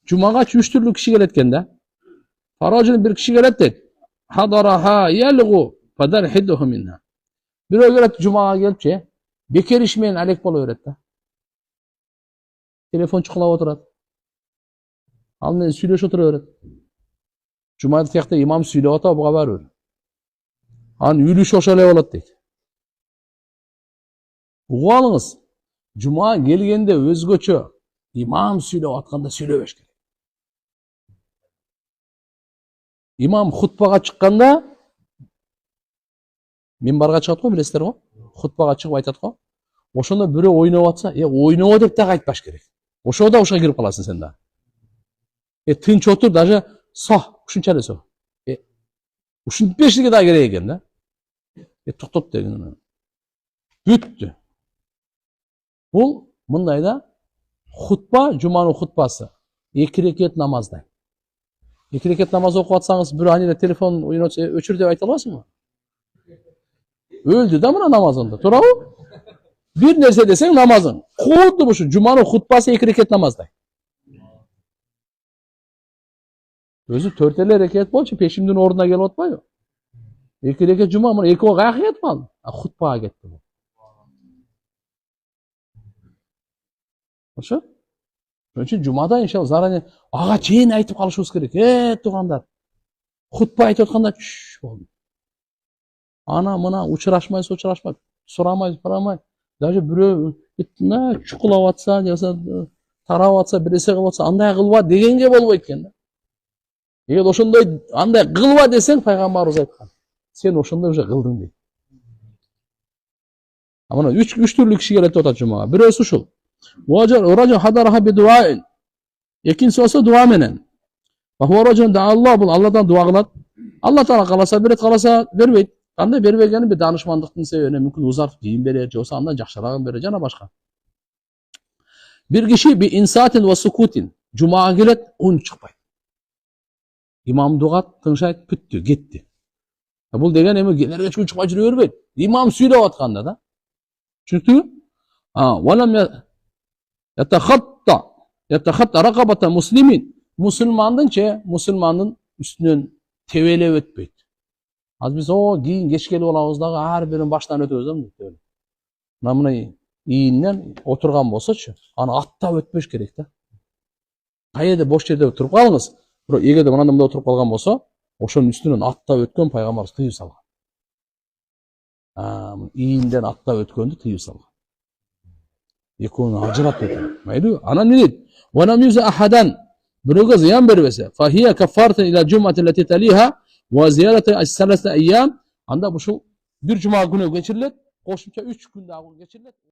Cuma'ga 3 türlü kişi geletken de. Faracının bir kişi gelettik. Hadaraha yelgu fadar hidduhu minna. Bir öğret Cuma'ga gelipçe bekar işmeyin alek bol öğretti. Telefon çıkılap oturat. Al men süйлөшүп отура берет. Cuma'da tiyakta imam süйлөп ata buga barыбir. Анын үлүшү ошол эле болот дейт. Угуп алыңыз. Cuma келгенде өзгөчө имам süйлөп атканда süйлөбөш керек. İmam хутбага чыкканда минбарга чыгат го, билесиздер го? Хутбага чыгып айтат го. Ошондо бирөө ойноп атса, ойнобо деп дагы айтпаш керек. Ошода ушуга кирип каласың сен да. Тынч отур, даже ушунча эле со. Ушинтпешлиги да керек экен да. Токтот деген. Бүттү. Бул мындай да, хутба, жуманын хутбасы 2 рекет намаздай. 2 рекет намаз окуп атсаңыз, бирөө анеле телефон ойнотса, өчүр деп айта аласыңбы? Өлдү да мына намазында, туурабы? Bir нерсе десең намазың. Кудду ушу жуманын хутбасы 2 рекет намаздай. Өзү 4 эле рекет болчу, пешимдин ордуна келип атпайбы? 2 рекет жума, мына 2 каяка кетип калды? Хутбага кетти бул. Ошо? Ошон үчүн жумада иншалла заранее ага чейин айтып калышыбыз керек. Туугандар. Хутба айтып атканда болду. Ана мына учурашмайсыз, сурамай. Даже бирөө чукулап атса, жаса тарап атса, биресе кылып атса, андай кылба дегенге болбойт экен да. Эгер ошондой андай кылба десең, пайгамбарыбыз айткан. Сен ошондой уже кылдың дейт. Мына 3 түрлүү киши келет атат жумага. Бирөөсү ушул. Racun hadaraha bi duain. İkincisi olsa dua menen. Ve huve racun da Allah bul Allah'tan dua kılat. Allah Teala kalasa beret kalasa vermeyt. Kanday berбегени bir danışmanlıktın sebebine mümkün uzart deyin berer, olsa andan jakşıragın berer jana başka. Bir kişi bir insatin ve sukutin Cuma'ya gelet un çıkpayt. İmam duat tınşayt püttü gitti. Bul degen emi gelerge çıkpay jüre berбейт. İmam süylep atkanda da. Çünkü velem yatakhatta rakabata muslimin. Musulmandın üstünden tevele ötpeyt. Az biz o giyin geçkeli olabız dagı her birinin baştan ötөбүз да мындай. Mına iyinden oturgan bolsa-çı, ana atta ötpöş gerek da. Kayede boş yerde oturup kalыңыз. Biro эгерде мындай мында oturup kalgan bolsa, ошонун üstünden atta ötkön пайгамбарыбыз тыйып салган. İyinden atta ötkөндү тыйып салган. Ekonu ajrat dedi. Mayli, ana ne dedi? Ve lam yuza ahadan. Biröge ziyan bermese, fa hiya kaffaratun ila cum'ati allati taliha ve ziyarati as-salasa ayyam. Anda bu şu bir cuma günü geçirilir, koşumça 3 gün daha geçirilir.